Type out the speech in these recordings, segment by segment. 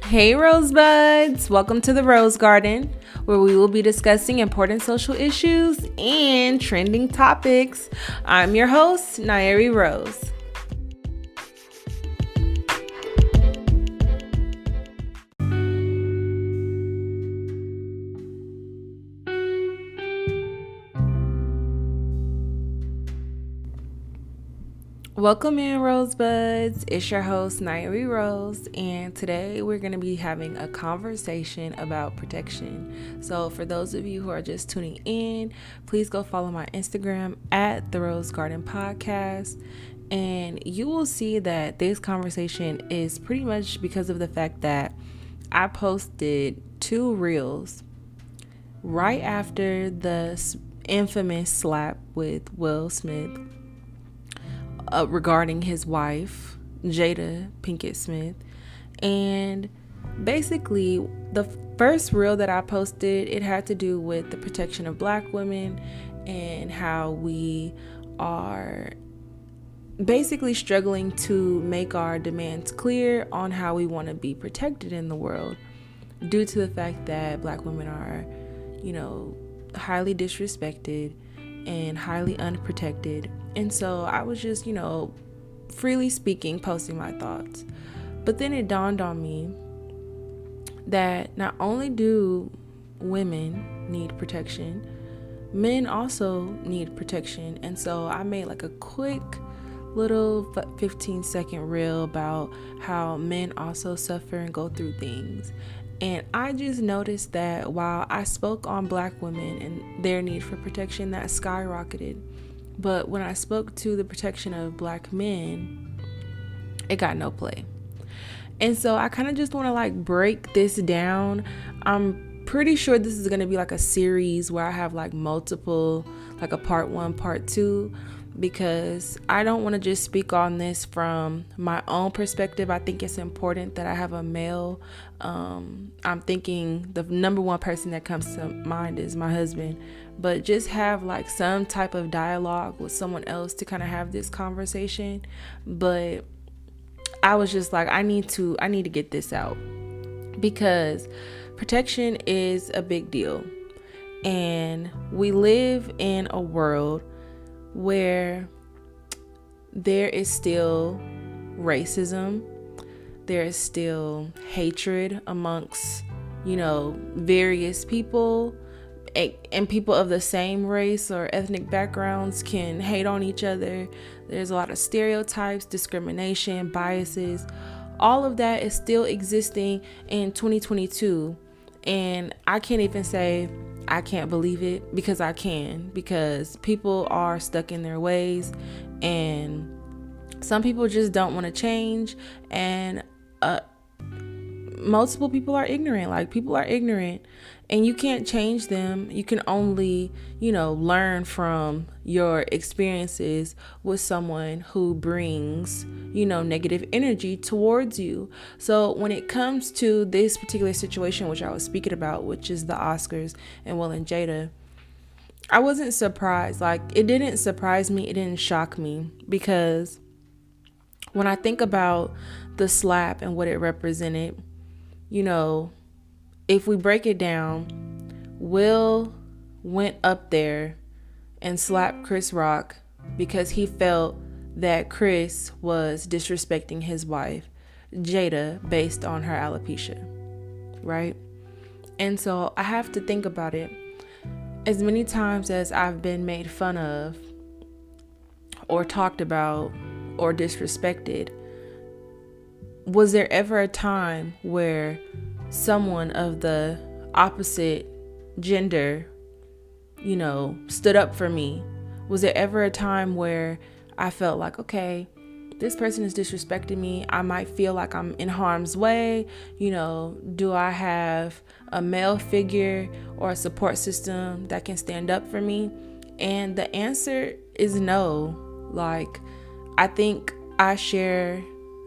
Hey Rosebuds, welcome to the Rose Garden, where we will be discussing important social issues and trending topics. I'm your host, Nyeri Rose. Welcome in, Rosebuds. It's your host, Nyeri Rose, and today we're going to be having a conversation about protection. So, for those of you who are just tuning in, please go follow my Instagram at the Rose Garden Podcast, and you will see that this conversation is pretty much because of the fact that I posted 2 reels right after the infamous slap with Will Smith. Regarding his wife, Jada Pinkett Smith. And basically, the first reel that I posted, it had to do with the protection of Black women and how we are basically struggling to make our demands clear on how we want to be protected in the world due to the fact that Black women are, highly disrespected and highly unprotected. And so I was just, freely speaking, posting my thoughts. But then it dawned on me that not only do women need protection, men also need protection. And so I made like a quick little 15-second reel about how men also suffer and go through things. And I just noticed that while I spoke on Black women and their need for protection, that skyrocketed. But when I spoke to the protection of Black men, it got no play. And so I kind of just want to break this down. I'm pretty sure this is going to be like a series where I have multiple, like a part 1, part 2, because I don't want to just speak on this from my own perspective. I think it's important that I have a male. I'm thinking the number one person that comes to mind is my husband, but just have some type of dialogue with someone else to kind of have this conversation. But I was just I need to get this out, because protection is a big deal. And we live in a world where there is still racism, there is still hatred amongst, various people, and people of the same race or ethnic backgrounds can hate on each other. There's a lot of stereotypes, discrimination, biases. All of that is still existing in 2022. And I can't even say I can't believe it, because I can, because people are stuck in their ways and some people just don't want to change, and multiple people are ignorant. People are ignorant and you can't change them. You can only, learn from your experiences with someone who brings, negative energy towards you. So when it comes to this particular situation, which I was speaking about, which is the Oscars and Will and Jada, I wasn't surprised. It didn't surprise me. It didn't shock me, because when I think about the slap and what it represented, if we break it down, Will went up there and slapped Chris Rock because he felt that Chris was disrespecting his wife, Jada, based on her alopecia, right? And so I have to think about it. As many times as I've been made fun of or talked about or disrespected, was there ever a time where someone of the opposite gender, stood up for me? Was there ever a time where I felt okay, this person is disrespecting me, I might feel like I'm in harm's way? Do I have a male figure or a support system that can stand up for me? And the answer is no. I think I share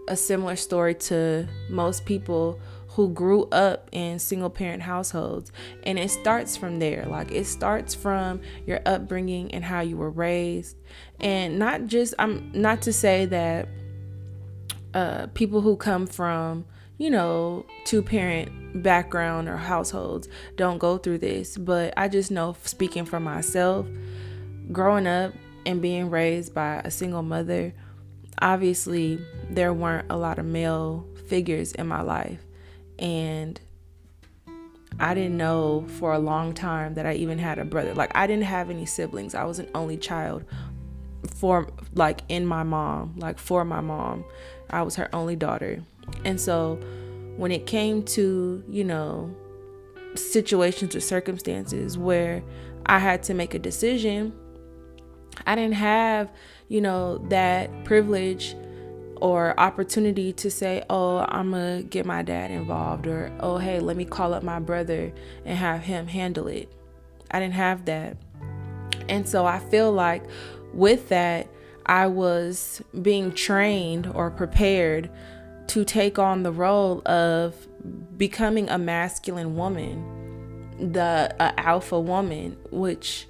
a similar story to most people who grew up in single parent households, and it starts from there. It starts from your upbringing and how you were raised. And not to say that people who come from two-parent background or households don't go through this. But I just know, speaking for myself, growing up and being raised by a single mother, obviously there weren't a lot of male figures in my life. And I didn't know for a long time that I even had a brother. Like, I didn't have any siblings. I was an only child for my mom. I was her only daughter. And so when it came to, situations or circumstances where I had to make a decision, I didn't have, that privilege or opportunity to say, oh, I'm gonna get my dad involved, or, oh, hey, let me call up my brother and have him handle it. I didn't have that. And so I feel like with that, I was being trained or prepared to take on the role of becoming a masculine woman, the alpha woman, which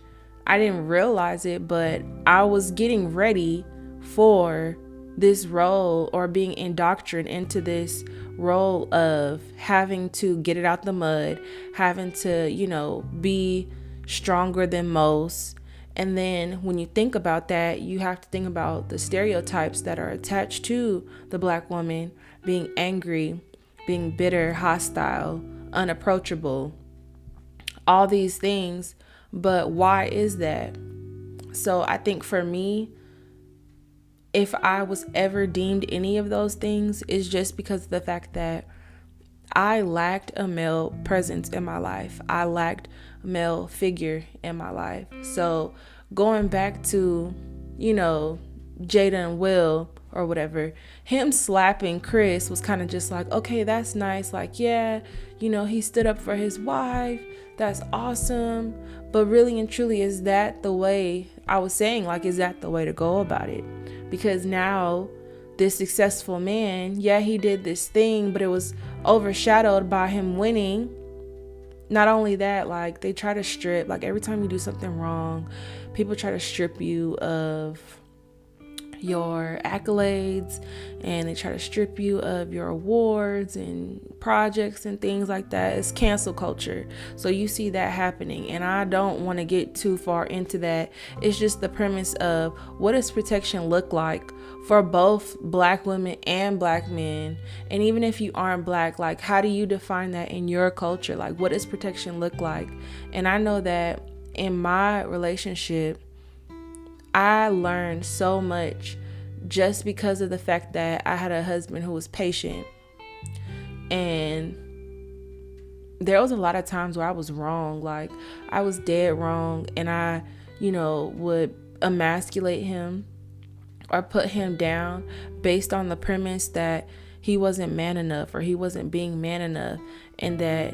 I didn't realize it, but I was getting ready for this role, or being indoctrinated into this role of having to get it out the mud, having to, be stronger than most. And then when you think about that, you have to think about the stereotypes that are attached to the Black woman: being angry, being bitter, hostile, unapproachable, all these things. But why is that? So I think for me, if I was ever deemed any of those things, it's just because of the fact that I lacked a male presence in my life. I lacked a male figure in my life. So going back to, Jada and Will or whatever, him slapping Chris was kind of just like, okay, that's nice. Like, yeah, he stood up for his wife. That's awesome. But really and truly, is that the way, I was saying, like, is that the way to go about it? Because now this successful man, yeah, he did this thing, but it was overshadowed by him winning. Not only that, like, they try to strip, like, every time you do something wrong, people try to strip you of your accolades, and they try to strip you of your awards and projects and things like that. It's cancel culture. So you see that happening, and I don't want to get too far into that. It's just the premise of, what does protection look like for both Black women and Black men? And even if you aren't Black, like, how do you define that in your culture? Like, what does protection look like? And I know that in my relationship, I learned so much just because of the fact that I had a husband who was patient. And there was a lot of times where I was wrong. Like, I was dead wrong. And I, would emasculate him or put him down based on the premise that he wasn't man enough, or he wasn't being man enough. And that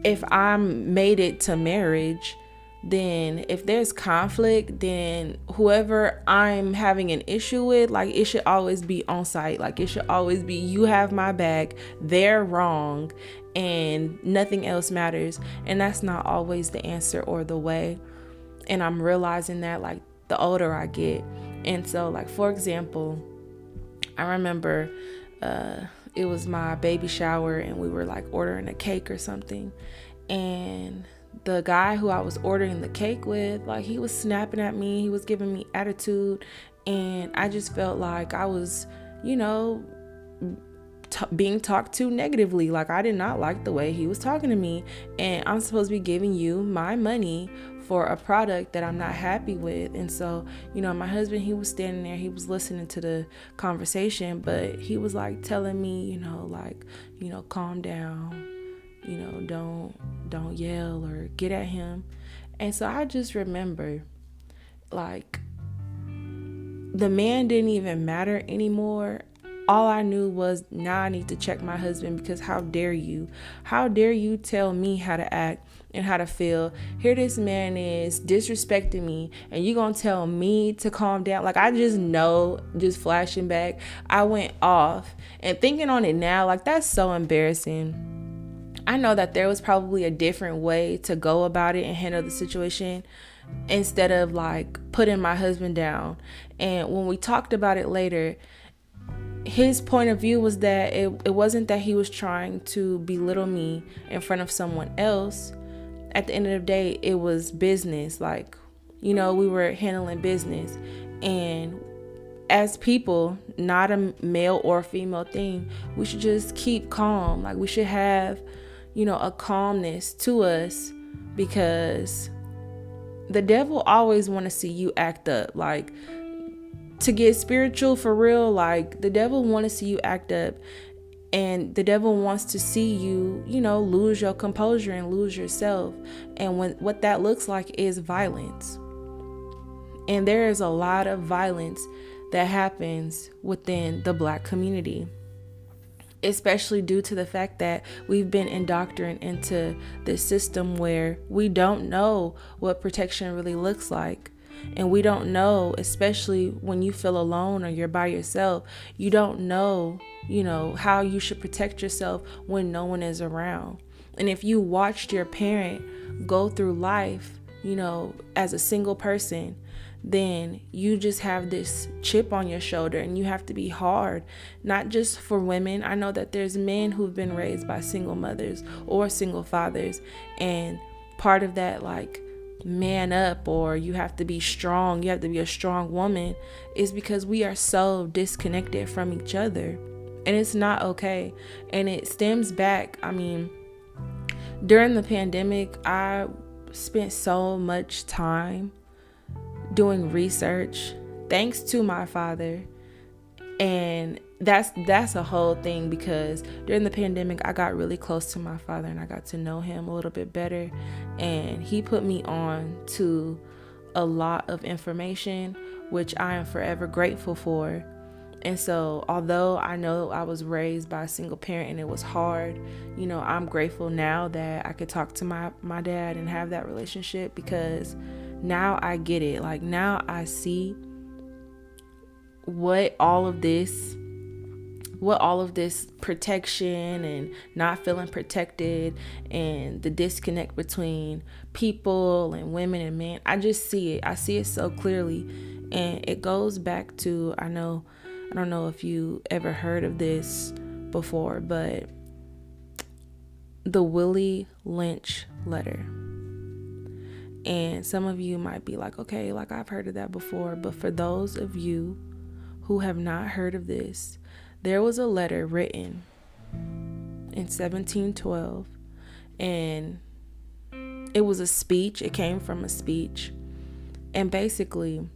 if I made it to marriage, then if there's conflict, then whoever I'm having an issue with, like, it should always be on site. Like, it should always be, you have my back, they're wrong, and nothing else matters. And that's not always the answer or the way. And I'm realizing that, like, the older I get. And so, like, for example, I remember it was my baby shower, and we were, like, ordering a cake or something. And the guy who I was ordering the cake with, like, he was snapping at me. He was giving me attitude. And I just felt like I was, being talked to negatively. Like, I did not like the way he was talking to me. And I'm supposed to be giving you my money for a product that I'm not happy with. And so, my husband, he was standing there, he was listening to the conversation, but he was, like, telling me, calm down, don't yell or get at him. And so I just remember, like, the man didn't even matter anymore. All I knew was, now I need to check my husband, because how dare you tell me how to act and how to feel? Here this man is disrespecting me, and you gonna tell me to calm down? Like, I just know, just flashing back, I went off. And thinking on it now, like, that's so embarrassing. I know that there was probably a different way to go about it and handle the situation, instead of, like, putting my husband down. And when we talked about it later, his point of view was that it wasn't that he was trying to belittle me in front of someone else. At the end of the day, it was business. Like, we were handling business. And as people, not a male or female thing, we should just keep calm. Like, we should have, a calmness to us, because the devil always want to see you act up. Like, to get spiritual for real, like, the devil want to see you act up, and the devil wants to see you, lose your composure and lose yourself. And what that looks like is violence. And there is a lot of violence that happens within the Black community, especially due to the fact that we've been indoctrinated into this system where we don't know what protection really looks like. And we don't know, especially when you feel alone or you're by yourself, you don't know, how you should protect yourself when no one is around. And if you watched your parent go through life, as a single person, then you just have this chip on your shoulder, and you have to be hard, not just for women. I know that there's men who've been raised by single mothers or single fathers, and part of that, like, man up, or you have to be strong, you have to be a strong woman, is because we are so disconnected from each other, and it's not okay. And it stems back, during the pandemic, I spent so much time doing research, thanks to my father. And that's a whole thing, because during the pandemic, I got really close to my father, and I got to know him a little bit better. And he put me on to a lot of information, which I am forever grateful for. And so, although I know I was raised by a single parent and it was hard, I'm grateful now that I could talk to my dad and have that relationship, because now I get it. Like, now I see what all of this protection and not feeling protected, and the disconnect between people and women and men, I just see it. I see it so clearly. And it goes back to, I don't know if you ever heard of this before, but the Willie Lynch letter. And some of you might be like, okay, like, I've heard of that before. But for those of you who have not heard of this, there was a letter written in 1712, and it was a speech. It came from a speech. And basically,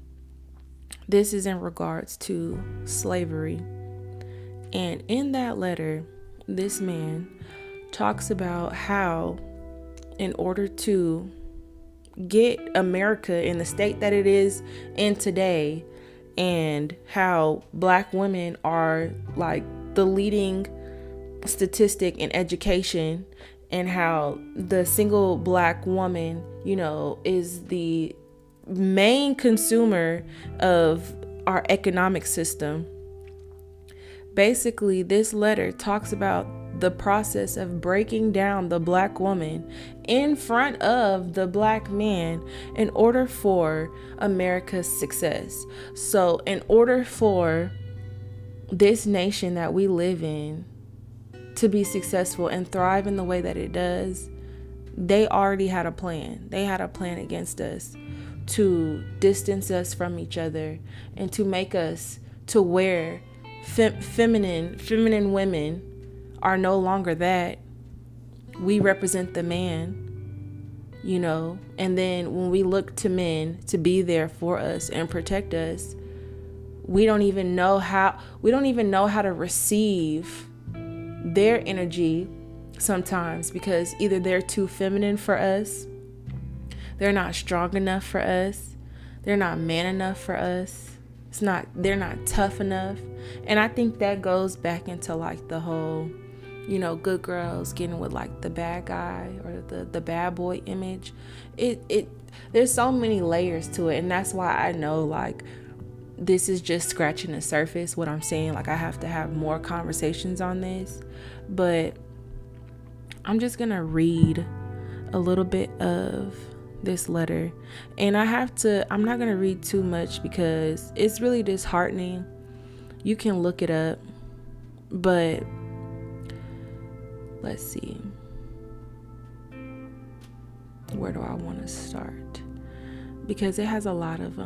this is in regards to slavery. And in that letter, this man talks about how, in order to get America in the state that it is in today, and how Black women are like the leading statistic in education, and how the single Black woman, is the main consumer of our economic system. Basically, this letter talks about the process of breaking down the Black woman in front of the Black man in order for America's success. So in order for this nation that we live in to be successful and thrive in the way that it does, they already had a plan. They had a plan against us, to distance us from each other, and to make us to where feminine women are no longer that. We represent the man, and then when we look to men to be there for us and protect us, we don't even know how to receive their energy sometimes, because either they're too feminine for us, they're not strong enough for us, they're not man enough for us, they're not tough enough. And I think that goes back into like the whole, good girls getting with like the bad guy or the bad boy image. There's so many layers to it, and that's why I know like this is just scratching the surface, what I'm saying. Like, I have to have more conversations on this, but I'm just gonna read a little bit of this letter, and I'm not gonna read too much because it's really disheartening. You can look it up But let's see. Where do I want to start? Because it has a lot of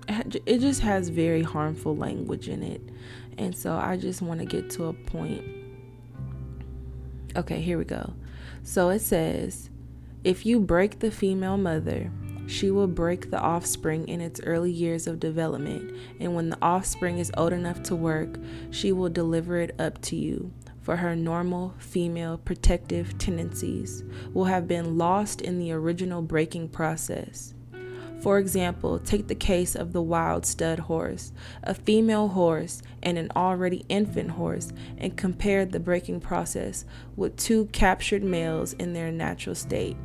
it just has very harmful language in it. And so I just want to get to a point. Okay, here we go. So it says, if you break the female mother, she will break the offspring in its early years of development, and when the offspring is old enough to work, she will deliver it up to you, for her normal female protective tendencies will have been lost in the original breaking process. For example, take the case of the wild stud horse, a female horse and an already infant horse, and compare the breaking process with two captured males in their natural state.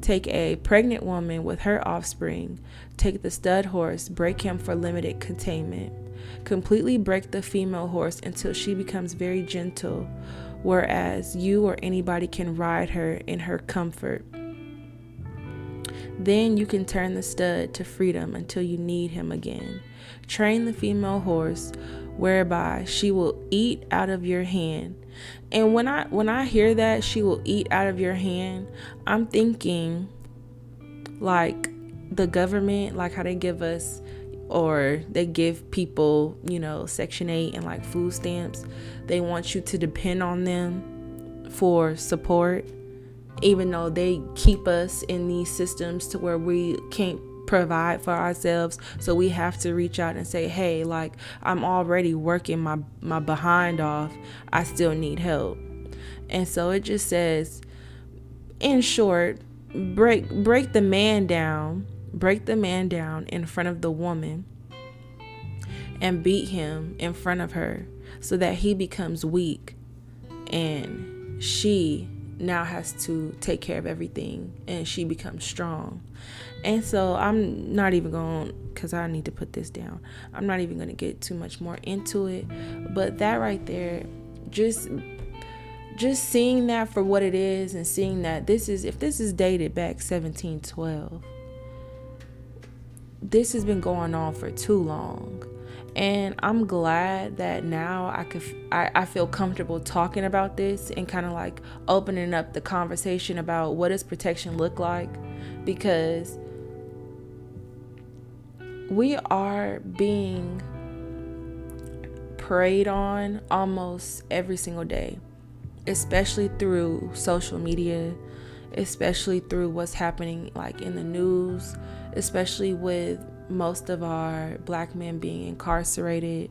Take a pregnant woman with her offspring, take the stud horse, break him for limited containment. Completely break the female horse until she becomes very gentle, whereas you or anybody can ride her in her comfort. Then you can turn the stud to freedom until you need him again. Train the female horse whereby she will eat out of your hand. And when I hear that she will eat out of your hand, I'm thinking like the government, like how they give us, or they give people, Section 8 and like food stamps. They want you to depend on them for support, even though they keep us in these systems to where we can't provide for ourselves. So we have to reach out and say, hey, like, I'm already working my behind off. I still need help. And so it just says, in short, break the man down in front of the woman and beat him in front of her so that he becomes weak, and she now has to take care of everything and she becomes strong. And so I'm not even going, because I need to put this down, I'm not even going to get too much more into it, but that right there, just seeing that for what it is, and seeing that if this is dated back 1712, this has been going on for too long. And I'm glad that now I feel comfortable talking about this and kind of like opening up the conversation about what does protection look like, because we are being preyed on almost every single day, especially through social media, especially through what's happening like in the news, especially with most of our Black men being incarcerated.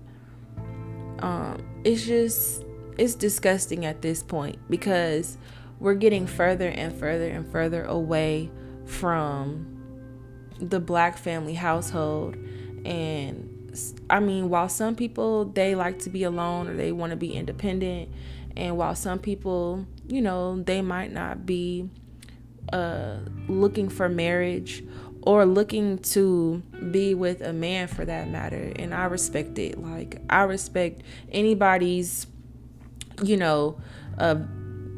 It's disgusting at this point, because we're getting further and further and further away from the Black family household. And I mean, while some people, they like to be alone or they want to be independent, and while some people, they might not be looking for marriage or looking to be with a man for that matter. And I respect it. Like, I respect anybody's,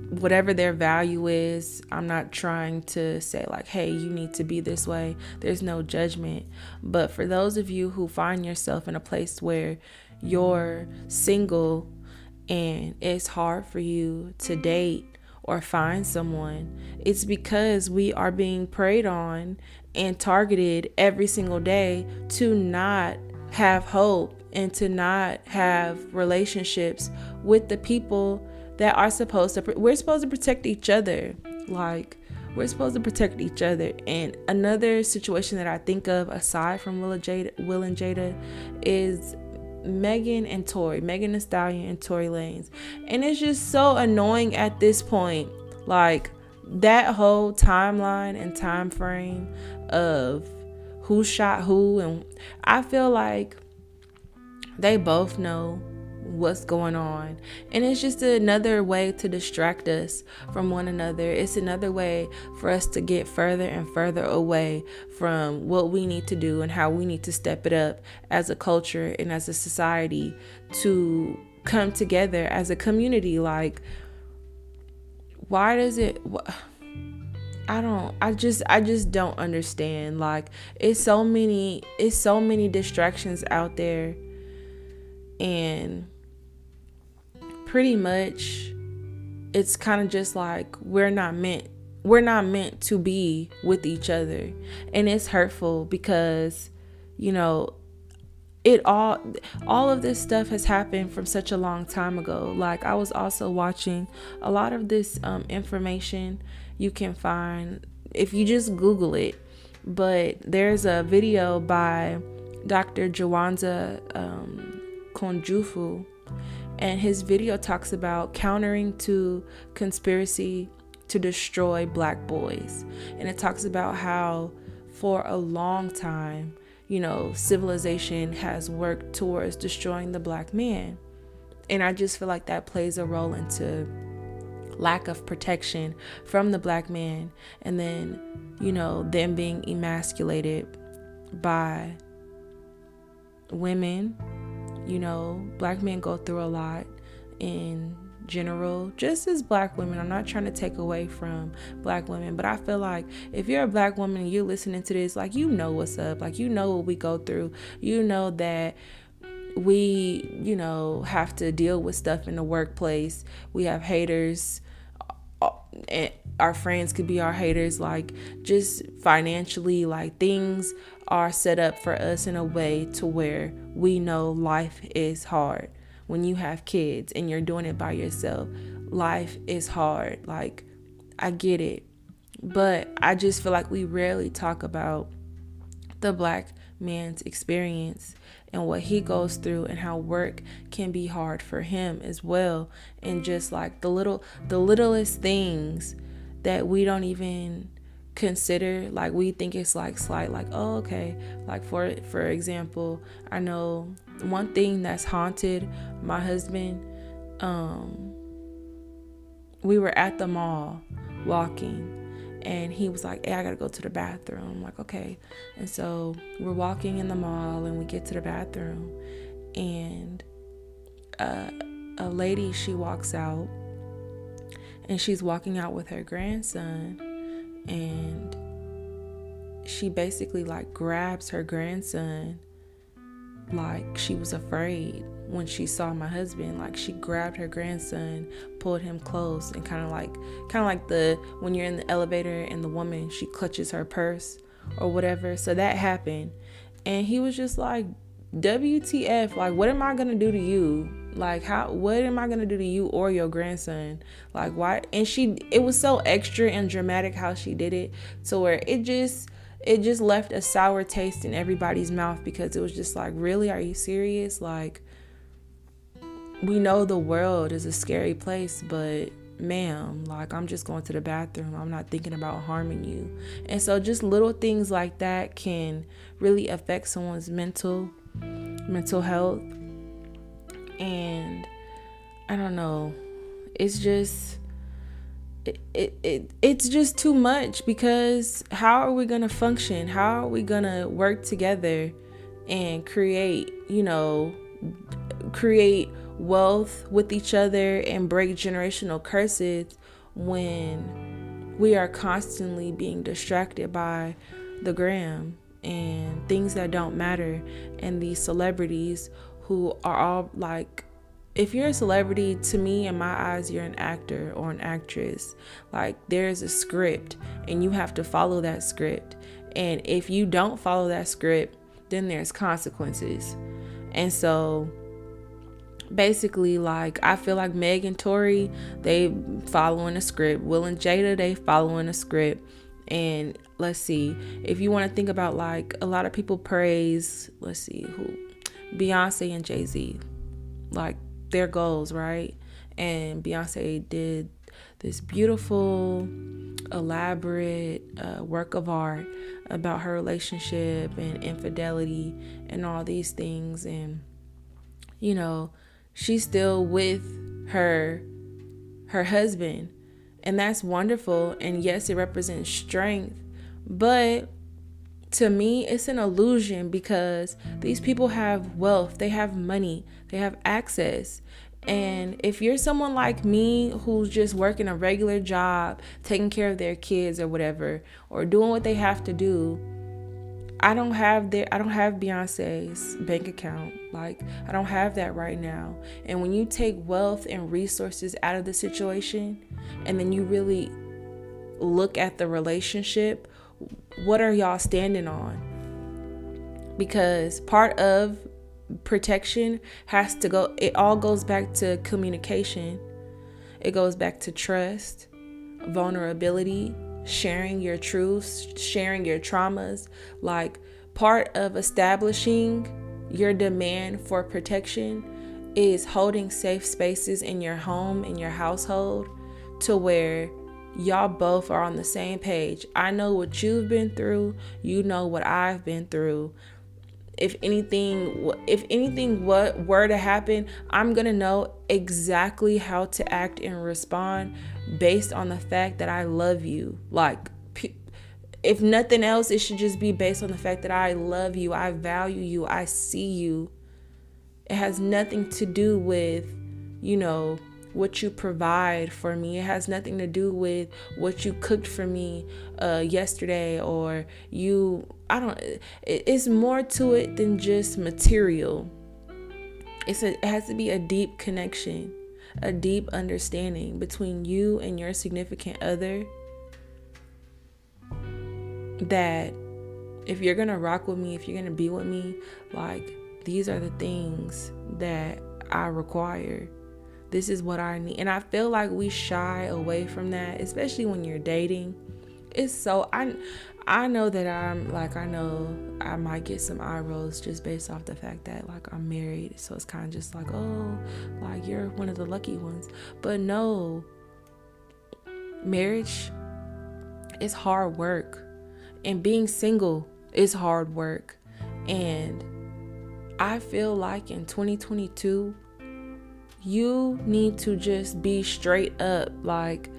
whatever their value is. I'm not trying to say like, hey, you need to be this way. There's no judgment. But for those of you who find yourself in a place where you're single and it's hard for you to date or find someone, it's because we are being preyed on and targeted every single day to not have hope and to not have relationships with the people that are we're supposed to protect each other. Like, we're supposed to protect each other. And another situation that I think of aside from Will and Jada is Megan Thee Stallion and Tory Lanez. And it's just so annoying at this point, like that whole timeline and time frame of who shot who. And I feel like they both know what's going on, and it's just another way to distract us from one another. It's another way for us to get further and further away from what we need to do and how we need to step it up as a culture and as a society to come together as a community. Like, why does it I just don't understand. Like, it's so many distractions out there, and pretty much it's kind of just like we're not meant to be with each other. And it's hurtful because, you know, it all of this stuff has happened from such a long time ago. Like, I was also watching a lot of this information you can find if you just Google it. But there's a video by Dr. Jawanza Konjufu, and his video talks about countering to conspiracy to destroy Black boys. And it talks about how for a long time, you know, civilization has worked towards destroying the Black man. And I just feel like that plays a role into lack of protection from the Black man, and then, you know, them being emasculated by women. You know, Black men go through a lot in general, just as Black women. I'm not trying to take away from Black women, but I feel like if you're a Black woman and you're listening to this, like, you know what's up, like, you know what we go through, you know that we, you know, have to deal with stuff in the workplace. We have haters, and our friends could be our haters. Like, just financially, like, things are set up for us in a way to where we know life is hard. When you have kids and you're doing it by yourself, life is hard. Like, I get it, but I just feel like we rarely talk about the Black man's experience and what he goes through, and how work can be hard for him as well. And just like the littlest things that we don't even consider, like, we think it's like slight, like, oh, okay. Like, for example, I know one thing that's haunted my husband. We were at the mall walking, and he was like, hey, I gotta go to the bathroom. I'm like, okay. And so we're walking in the mall, and we get to the bathroom, and a lady, she walks out, and she's walking out with her grandson, and she basically, like, grabs her grandson like she was afraid when she saw my husband. Like, she grabbed her grandson, pulled him close, and kind of like when you're in the elevator and the woman, she clutches her purse or whatever. So that happened, and he was just like, WTF, like, what am I gonna do to you? Like, what am I gonna do to you or your grandson? Like, why? And it was so extra and dramatic how she did it, to where it just left a sour taste in everybody's mouth, because it was just like, really, are you serious? Like, we know the world is a scary place, but ma'am, like, I'm just going to the bathroom. I'm not thinking about harming you. And so just little things like that can really affect someone's mental health. And I don't know, it's just it's just too much, because how are we gonna function? How are we gonna work together and create wealth with each other and break generational curses when we are constantly being distracted by the gram and things that don't matter, and these celebrities who are all like, if you're a celebrity, to me, in my eyes, you're an actor or an actress. Like, there's a script, and you have to follow that script. And if you don't follow that script, then there's consequences. And so basically, like, I feel like Meg and Tory, they following a script. Will and Jada, they following a script. And let's see, if you want to think about, like, a lot of people praise, let's see, who, Beyonce and Jay-Z, like, their goals, right? And Beyonce did this beautiful, elaborate work of art about her relationship and infidelity and all these things. And, you know, she's still with her husband, and that's wonderful. And yes, it represents strength, but to me, it's an illusion, because these people have wealth, they have money, they have access. And if you're someone like me who's just working a regular job, taking care of their kids or whatever, or doing what they have to do, I don't have Beyonce's bank account. Like, I don't have that right now. And when you take wealth and resources out of the situation, and then you really look at the relationship, what are y'all standing on? Because part of protection has to go, it all goes back to communication. It goes back to trust, vulnerability, sharing your truths, sharing your traumas. Like, part of establishing your demand for protection is holding safe spaces in your home, in your household, to where y'all both are on the same page. I know what you've been through, you know what I've been through. If anything what were to happen, I'm gonna know exactly how to act and respond based on the fact that I love you. Like, if nothing else, it should just be based on the fact that I love you, I value you, I see you. It has nothing to do with, what you provide for me. It has nothing to do with what you cooked for me yesterday, or it's more to it than just material. It has to be a deep connection, a deep understanding between you and your significant other, that if you're gonna rock with me, if you're gonna be with me, like, these are the things that I require. This is what I need. And I feel like we shy away from that, especially when you're dating. It's so, I know that I know I might get some eye rolls just based off the fact that, like, I'm married. So it's kind of just like, oh, like, you're one of the lucky ones. But no, marriage is hard work. And being single is hard work. And I feel like in 2022, you need to just be straight up. Like,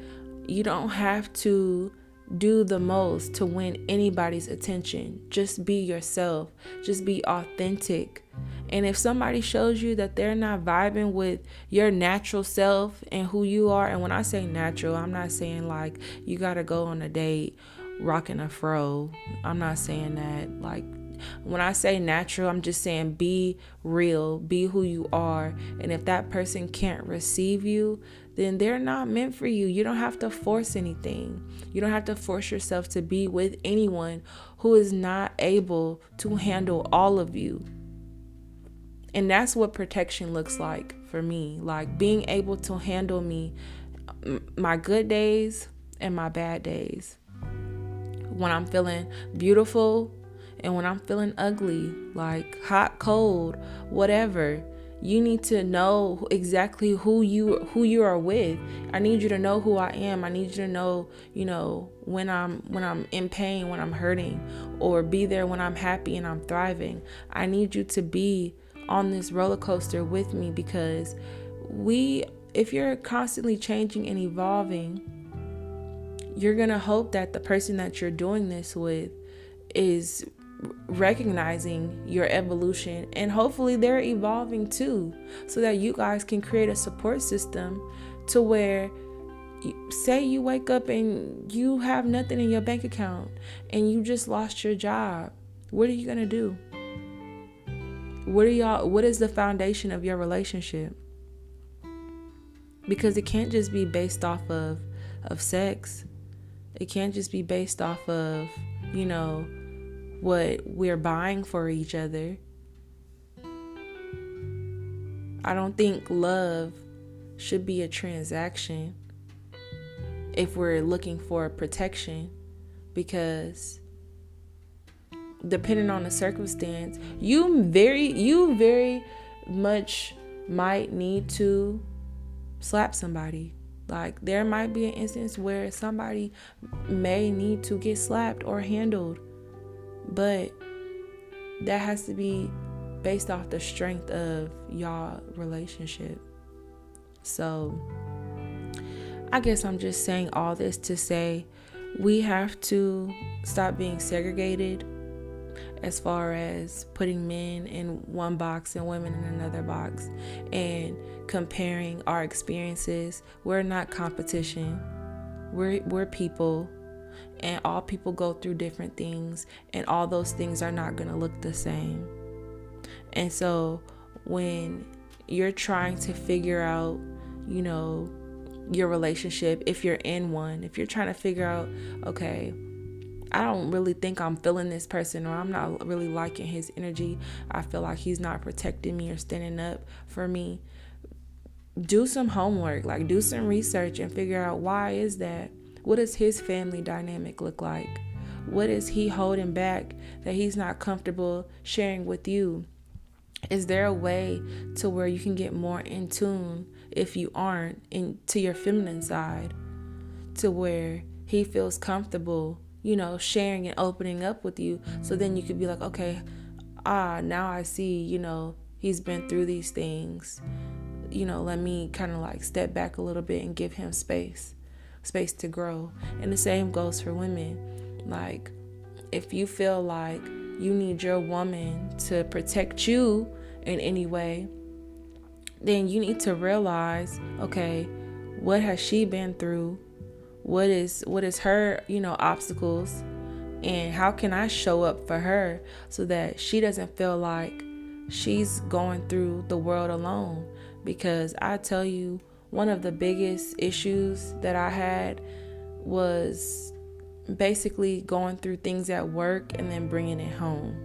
you don't have to do the most to win anybody's attention. Just be yourself. Just be authentic. And if somebody shows you that they're not vibing with your natural self and who you are, and when I say natural, I'm not saying like you gotta go on a date rocking a fro. I'm not saying that. Like, when I say natural, I'm just saying be real, be who you are. And if that person can't receive you, then they're not meant for you. You don't have to force anything. You don't have to force yourself to be with anyone who is not able to handle all of you. And that's what protection looks like for me. Like, being able to handle me, my good days and my bad days. When I'm feeling beautiful and when I'm feeling ugly, like hot, cold, whatever. You need to know exactly who you are with. I need you to know who I am. I need you to know, when I'm in pain, when I'm hurting, or be there when I'm happy and I'm thriving. I need you to be on this roller coaster with me, because if you're constantly changing and evolving, you're going to hope that the person that you're doing this with is recognizing your evolution, and hopefully they're evolving too, so that you guys can create a support system to where, say you wake up and you have nothing in your bank account and you just lost your job. What are you going to do? What is the foundation of your relationship? Because it can't just be based off of sex. It can't just be based off of, what we're buying for each other. I don't think love should be a transaction if we're looking for protection, because depending on the circumstance, you very much might need to slap somebody. Like, there might be an instance where somebody may need to get slapped or handled, but that has to be based off the strength of y'all relationship. So I guess I'm just saying all this to say we have to stop being segregated as far as putting men in one box and women in another box and comparing our experiences. We're not competition. We're people. and all people go through different things, and all those things are not going to look the same. And so when you're trying to figure out, your relationship, if you're in one, if you're trying to figure out, okay, I don't really think I'm feeling this person, or I'm not really liking his energy, I feel like he's not protecting me or standing up for me, do some homework, like do some research and figure out, why is that? What does his family dynamic look like? What is he holding back that he's not comfortable sharing with you? Is there a way to where you can get more in tune, if you aren't, into your feminine side, to where he feels comfortable, sharing and opening up with you? So then you could be like, okay, now I see, he's been through these things. Let me kind of like step back a little bit and give him space to grow. And the same goes for women. Like, if you feel like you need your woman to protect you in any way, then you need to realize, okay, what has she been through? What is her, obstacles? And how can I show up for her so that she doesn't feel like she's going through the world alone? Because I tell you, one of the biggest issues that I had was basically going through things at work and then bringing it home.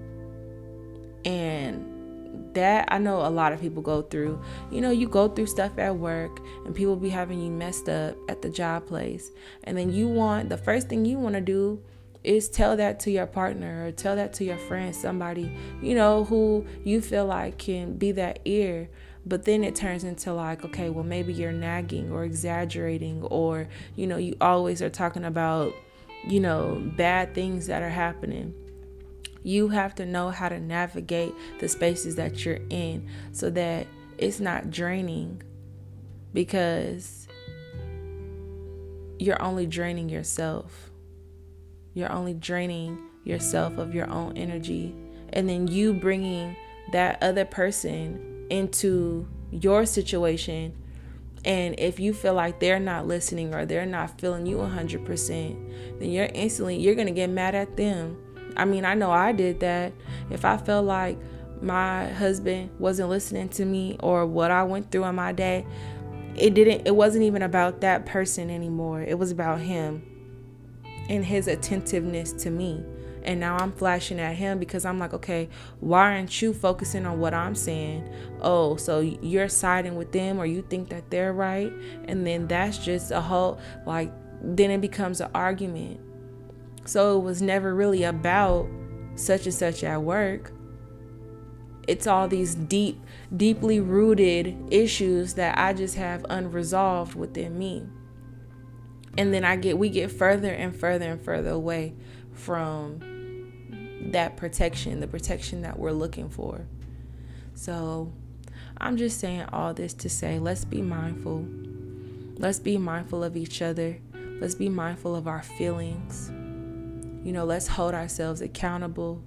And that, I know a lot of people go through. You go through stuff at work and people be having you messed up at the job place. And then the first thing you want to do is tell that to your partner or tell that to your friend, somebody, who you feel like can be that ear. But then it turns into like, okay, well, maybe you're nagging or exaggerating, or, you always are talking about, bad things that are happening. You have to know how to navigate the spaces that you're in so that it's not draining, because you're only draining yourself. You're only draining yourself of your own energy. And then you bringing that other person into your situation, and if you feel like they're not listening or they're not feeling you 100%, then you're gonna get mad at them. I mean, I know I did that. If I felt like my husband wasn't listening to me or what I went through in my day, it wasn't even about that person anymore. It was about him and his attentiveness to me. And now I'm flashing at him because I'm like, okay, why aren't you focusing on what I'm saying? Oh, so you're siding with them, or you think that they're right. And then that's just a whole, like, then it becomes an argument. So it was never really about such and such at work. It's all these deeply rooted issues that I just have unresolved within me. And then we get further and further and further away from that protection, the protection that we're looking for. So I'm just saying all this to say, let's be mindful. Let's be mindful of each other. Let's be mindful of our feelings. Let's hold ourselves accountable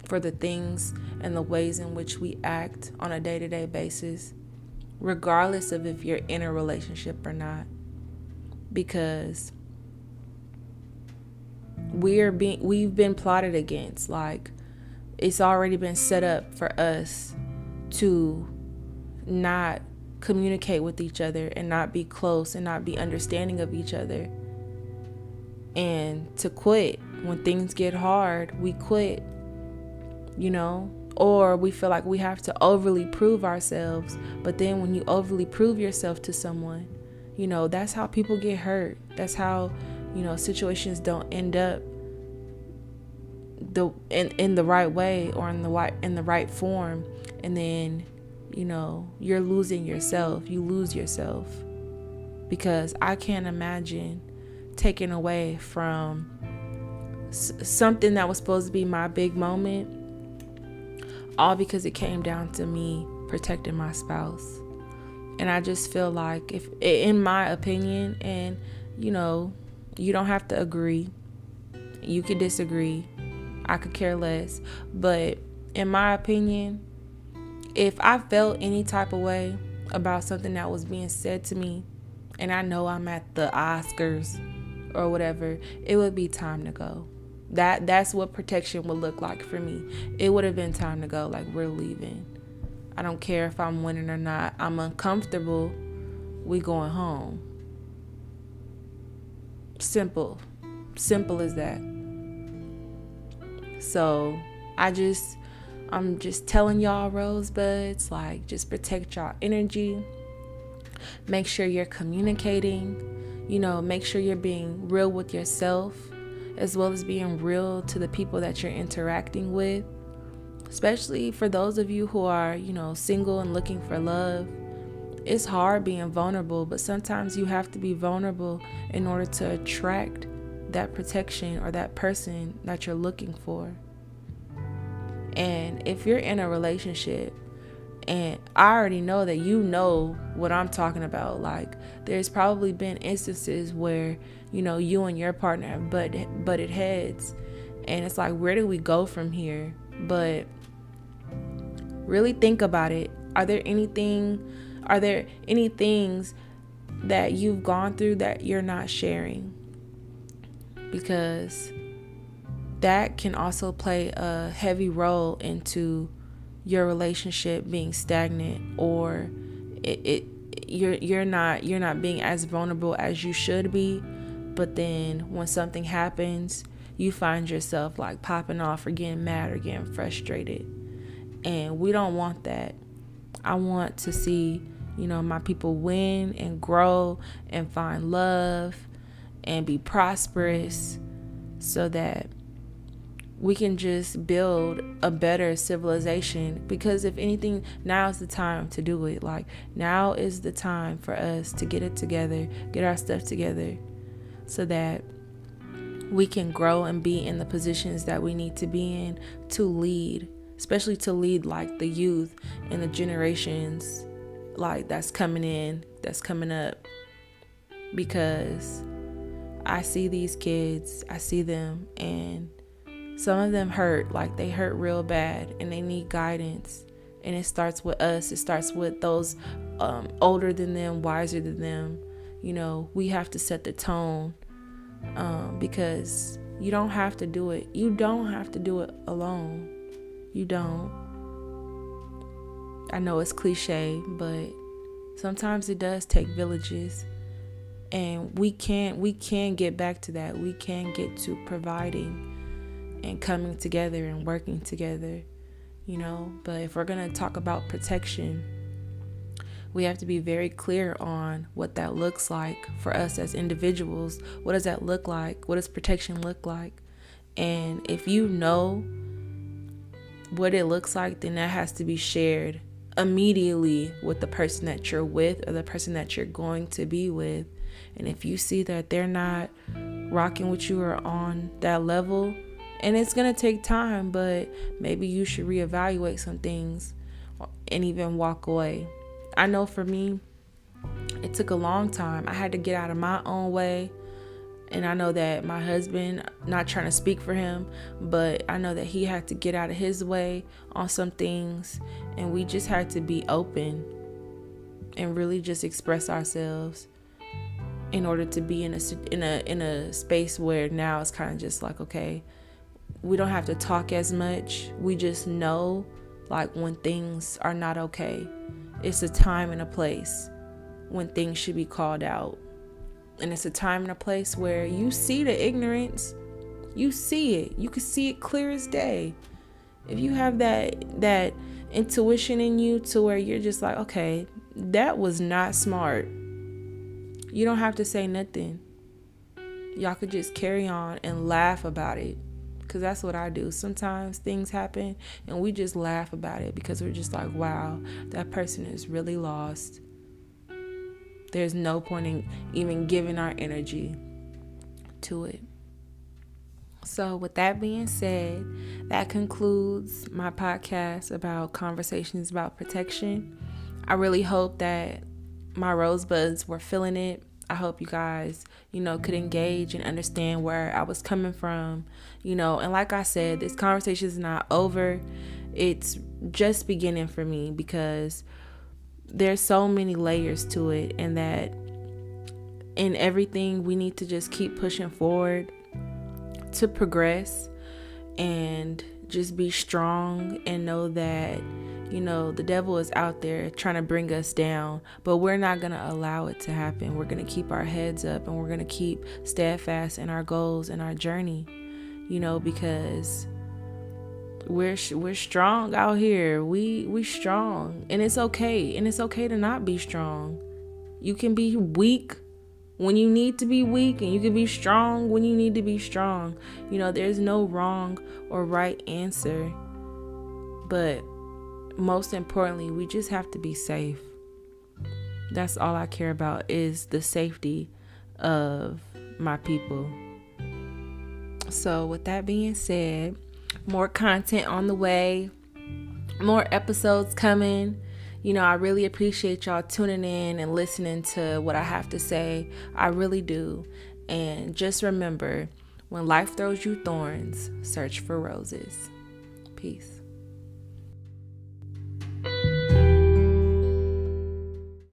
for the things and the ways in which we act on a day-to-day basis, regardless of if you're in a relationship or not. Because we've been plotted against. Like, it's already been set up for us to not communicate with each other and not be close and not be understanding of each other, and to quit when things get hard. We quit, or we feel like we have to overly prove ourselves. But then when you overly prove yourself to someone, that's how people get hurt. That's how situations don't end up in the right way or in the right form. And then you're losing yourself. You lose yourself, because I can't imagine taking away from something that was supposed to be my big moment, all because it came down to me protecting my spouse. And I just feel like, if, in my opinion, and you don't have to agree, you could disagree, I could care less, but in my opinion, if I felt any type of way about something that was being said to me, and I know I'm at the Oscars or whatever, it would be time to go. That's what protection would look like for me. It would have been time to go. Like, we're leaving. I don't care if I'm winning or not. I'm uncomfortable. We going home. Simple as that. So I'm just telling y'all, rosebuds, like, just protect y'all energy. Make sure you're communicating, make sure you're being real with yourself, as well as being real to the people that you're interacting with, especially for those of you who are, single and looking for love. It's hard being vulnerable, but sometimes you have to be vulnerable in order to attract that protection or that person that you're looking for. And if you're in a relationship, and I already know that you know what I'm talking about, like, there's probably been instances where, you and your partner have butted heads, and it's like, where do we go from here? But really think about it. Are there any things that you've gone through that you're not sharing? Because that can also play a heavy role into your relationship being stagnant, or you're not being as vulnerable as you should be. But then when something happens, you find yourself like popping off or getting mad or getting frustrated, and we don't want that. I want to see my people win and grow and find love and be prosperous, so that we can just build a better civilization. Because if anything, now is the time to do it. Like, now is the time for us to get it together, get our stuff together, so that we can grow and be in the positions that we need to be in to lead, especially to lead like the youth and the generations like that's coming up. Because I see these kids, I see them, and some of them hurt, like they hurt real bad, and they need guidance. And it starts with us. It starts with those older than them, wiser than them. We have to set the tone, because you don't have to do it. You don't have to do it alone. You don't. I know it's cliche, but sometimes it does take villages. And we can get back to that. We can get to providing and coming together and working together, But if we're going to talk about protection, we have to be very clear on what that looks like for us as individuals. What does that look like? What does protection look like? And if you know what it looks like, then that has to be shared immediately with the person that you're with or the person that you're going to be with. And if you see that they're not rocking with you or on that level, and it's going to take time, but maybe you should reevaluate some things and even walk away. I know for me, it took a long time. I had to get out of my own way. And I know that my husband, not trying to speak for him, but I know that he had to get out of his way on some things. And we just had to be open and really just express ourselves in order to be in a space where now it's kind of just like, okay, we don't have to talk as much. We just know, like, when things are not okay. It's a time and a place when things should be called out. And it's a time and a place where you see the ignorance. You see it. You can see it clear as day. If you have that intuition in you to where you're just like, okay, that was not smart. You don't have to say nothing. Y'all could just carry on and laugh about it. Because that's what I do. Sometimes things happen and we just laugh about it because we're just like, wow, that person is really lost. There's no point in even giving our energy to it. So with that being said, that concludes my podcast about conversations about protection. I really hope that my rosebuds were feeling it. I hope you guys, could engage and understand where I was coming from, and like I said, this conversation is not over. It's just beginning for me because there's so many layers to it, and that in everything, we need to just keep pushing forward to progress and just be strong and know that, the devil is out there trying to bring us down, but we're not going to allow it to happen. We're going to keep our heads up and we're going to keep steadfast in our goals and our journey, because we're strong out here. We strong, and it's okay. And it's okay to not be strong. You can be weak when you need to be weak, and you can be strong when you need to be strong. There's no wrong or right answer. But most importantly, we just have to be safe. That's all I care about, is the safety of my people. So with that being said, more content on the way, more episodes coming. I really appreciate y'all tuning in and listening to what I have to say. I really do. And just remember, when life throws you thorns, search for roses. Peace.